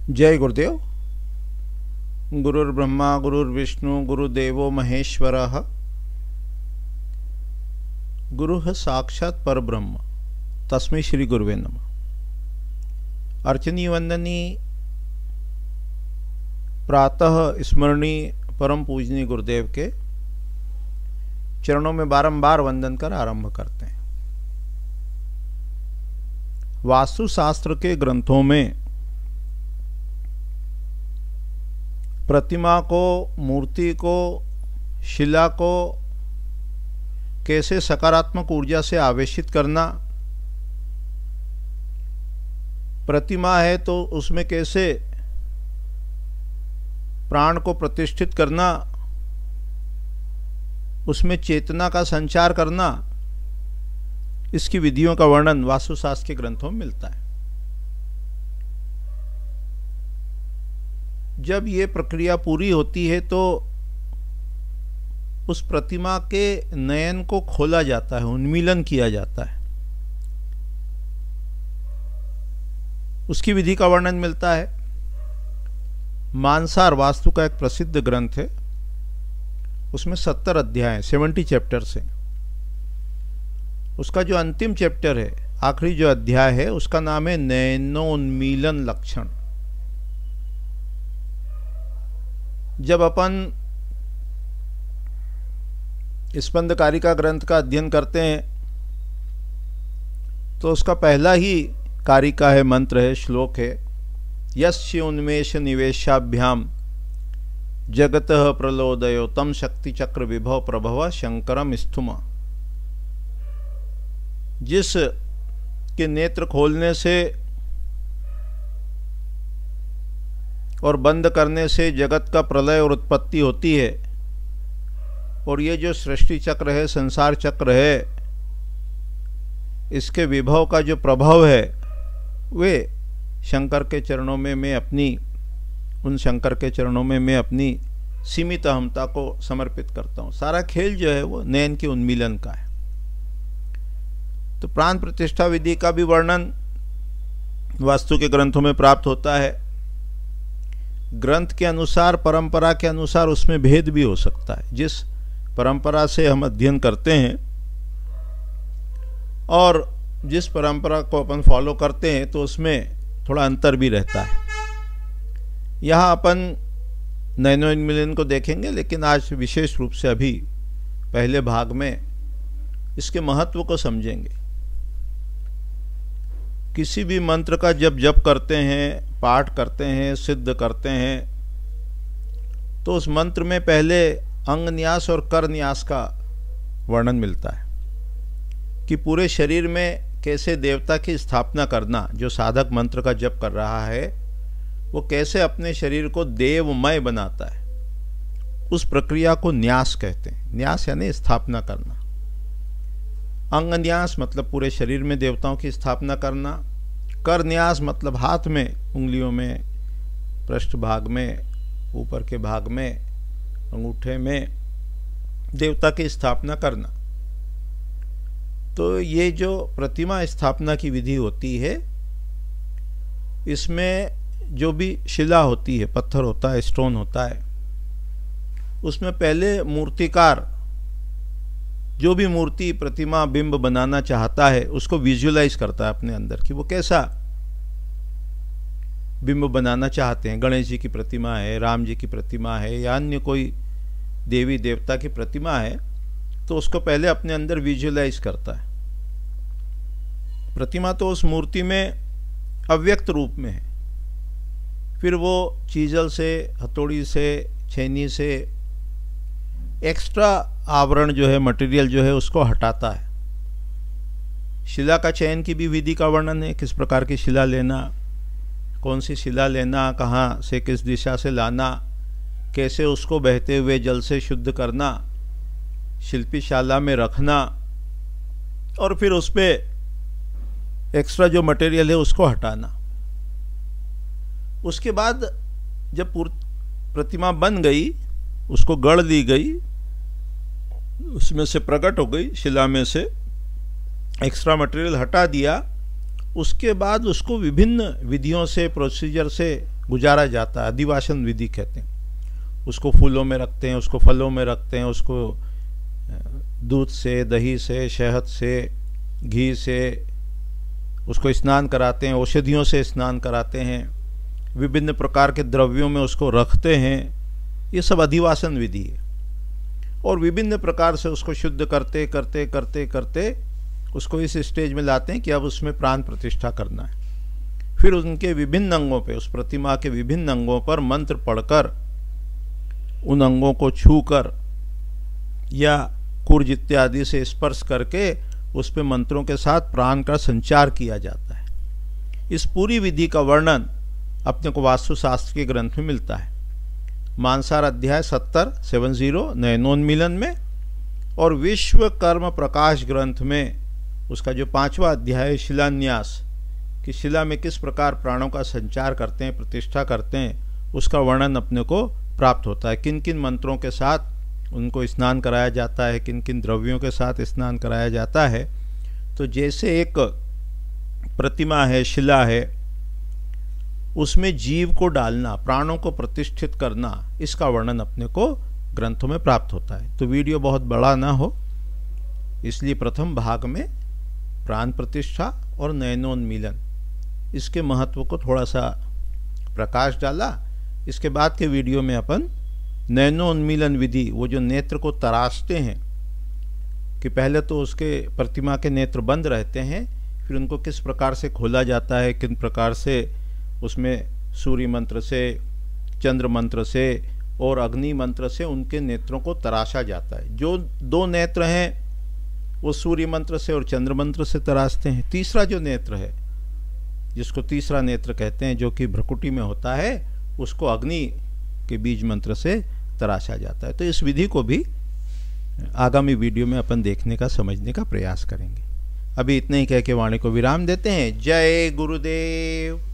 जय गुरुदेव। गुरुर्ब्रह्मा गुरुर्विष्णु गुरुदेवो महेश्वरः। गुरुः साक्षात् परब्रह्म तस्मै श्री गुरुवे नमः। अर्चनीय वंदनीय प्रातः स्मरणीय परम पूजनीय गुरुदेव के चरणों में बारंबार वंदन कर आरंभ करते हैं। वास्तुशास्त्र के ग्रंथों में प्रतिमा को, मूर्ति को, शिला को कैसे सकारात्मक ऊर्जा से आवेशित करना, प्रतिमा है तो उसमें कैसे प्राण को प्रतिष्ठित करना, उसमें चेतना का संचार करना, इसकी विधियों का वर्णन वास्तुशास्त्र के ग्रंथों में मिलता है। जब ये प्रक्रिया पूरी होती है तो उस प्रतिमा के नयन को खोला जाता है, उन्मीलन किया जाता है, उसकी विधि का वर्णन मिलता है। मानसार वास्तु का एक प्रसिद्ध ग्रंथ है, उसमें 70 अध्याय हैं, 70 चैप्टर्स हैं। उसका जो अंतिम चैप्टर है, आखिरी जो अध्याय है, उसका नाम है नयनोन्मीलन लक्षण। जब अपन स्पंदकारिका ग्रंथ का अध्ययन करते हैं तो उसका पहला ही कारिका है, मंत्र है, श्लोक है, यस्य उन्मेष निवेशाभ्याम जगतः प्रलोदयो तम शक्ति चक्र विभव प्रभव शंकरम स्थुमा। जिस के नेत्र खोलने से और बंद करने से जगत का प्रलय और उत्पत्ति होती है, और ये जो सृष्टि चक्र है, संसार चक्र है, इसके विभव का जो प्रभाव है, वे शंकर के चरणों में मैं अपनी उन शंकर के चरणों में मैं अपनी सीमित अहमता को समर्पित करता हूँ। सारा खेल जो है वो नयन के उन्मीलन का है। तो प्राण प्रतिष्ठा विधि का भी वर्णन वास्तु के ग्रंथों में प्राप्त होता है। ग्रंथ के अनुसार, परंपरा के अनुसार उसमें भेद भी हो सकता है। जिस परंपरा से हम अध्ययन करते हैं और जिस परंपरा को अपन फॉलो करते हैं तो उसमें थोड़ा अंतर भी रहता है। यहाँ अपन नयनोन्मीलन को देखेंगे, लेकिन आज विशेष रूप से अभी पहले भाग में इसके महत्व को समझेंगे। किसी भी मंत्र का जब जप करते हैं, पाठ करते हैं, सिद्ध करते हैं, तो उस मंत्र में पहले अंग न्यास और कर न्यास का वर्णन मिलता है कि पूरे शरीर में कैसे देवता की स्थापना करना। जो साधक मंत्र का जप कर रहा है वो कैसे अपने शरीर को देवमय बनाता है, उस प्रक्रिया को न्यास कहते हैं। न्यास यानी स्थापना करना। अंग न्यास मतलब पूरे शरीर में देवताओं की स्थापना करना। कर न्यास मतलब हाथ में, उंगलियों में, पृष्ठ भाग में, ऊपर के भाग में, अंगूठे में देवता की स्थापना करना। तो ये जो प्रतिमा स्थापना की विधि होती है, इसमें जो भी शिला होती है, पत्थर होता है, स्टोन होता है, उसमें पहले मूर्तिकार जो भी मूर्ति, प्रतिमा, बिंब बनाना चाहता है उसको विजुअलाइज करता है अपने अंदर कि वो कैसा बिंब बनाना चाहते हैं। गणेश जी की प्रतिमा है, राम जी की प्रतिमा है, या अन्य कोई देवी देवता की प्रतिमा है, तो उसको पहले अपने अंदर विजुअलाइज करता है। प्रतिमा तो उस मूर्ति में अव्यक्त रूप में है, फिर वो चीजल से, हथौड़ी से, छेनी से एक्स्ट्रा आवरण जो है, मटेरियल जो है, उसको हटाता है। शिला का चयन की भी विधि का वर्णन है, किस प्रकार की शिला लेना, कौन सी शिला लेना, कहाँ से किस दिशा से लाना, कैसे उसको बहते हुए जल से शुद्ध करना, शिल्पीशाला में रखना, और फिर उस पर एक्स्ट्रा जो मटेरियल है उसको हटाना। उसके बाद जब प्रतिमा बन गई, उसको गढ़ दी गई, उसमें से प्रकट हो गई, शिला में से एक्स्ट्रा मटेरियल हटा दिया, उसके बाद उसको विभिन्न विधियों से, प्रोसीजर से गुजारा जाता है, अधिवासन विधि कहते हैं। उसको फूलों में रखते हैं, उसको फलों में रखते हैं, उसको दूध से, दही से, शहद से, घी से उसको स्नान कराते हैं, औषधियों से स्नान कराते हैं, विभिन्न प्रकार के द्रव्यों में उसको रखते हैं। ये सब अधिवासन विधि है। और विभिन्न प्रकार से उसको शुद्ध करते करते करते करते उसको इस स्टेज में लाते हैं कि अब उसमें प्राण प्रतिष्ठा करना है। फिर उनके विभिन्न अंगों पे, उस प्रतिमा के विभिन्न अंगों पर मंत्र पढ़कर, उन अंगों को छूकर या कुर्ज इत्यादि से स्पर्श करके उस पे मंत्रों के साथ प्राण का संचार किया जाता है। इस पूरी विधि का वर्णन अपने को वास्तुशास्त्र के ग्रंथ में मिलता है। मानसार अध्याय 70 नयनोन्मीलन में, और विश्व कर्म प्रकाश ग्रंथ में उसका जो 5वां अध्याय शिलान्यास, कि शिला में किस प्रकार प्राणों का संचार करते हैं, प्रतिष्ठा करते हैं, उसका वर्णन अपने को प्राप्त होता है। किन किन मंत्रों के साथ उनको स्नान कराया जाता है, किन किन द्रव्यों के साथ स्नान कराया जाता है। तो जैसे एक प्रतिमा है, शिला है, उसमें जीव को डालना, प्राणों को प्रतिष्ठित करना, इसका वर्णन अपने को ग्रंथों में प्राप्त होता है। तो वीडियो बहुत बड़ा ना हो, इसलिए प्रथम भाग में प्राण प्रतिष्ठा और नयनोन्मीलन, इसके महत्व को थोड़ा सा प्रकाश डाला। इसके बाद के वीडियो में अपन नयनोन्मीलन विधि, वो जो नेत्र को तराशते हैं, कि पहले तो उसके प्रतिमा के नेत्र बंद रहते हैं, फिर उनको किस प्रकार से खोला जाता है, किन प्रकार से उसमें सूर्य मंत्र से, चंद्र मंत्र से और अग्नि मंत्र से उनके नेत्रों को तराशा जाता है। जो 2 नेत्र हैं वो सूर्य मंत्र से और चंद्र मंत्र से तराशते हैं। तीसरा जो नेत्र है, जिसको तीसरा नेत्र कहते हैं, जो कि भ्रकुटी में होता है, उसको अग्नि के बीज मंत्र से तराशा जाता है। तो इस विधि को भी आगामी वीडियो में अपन देखने का, समझने का प्रयास करेंगे। अभी इतने ही कह के वाणी को विराम देते हैं। जय गुरुदेव।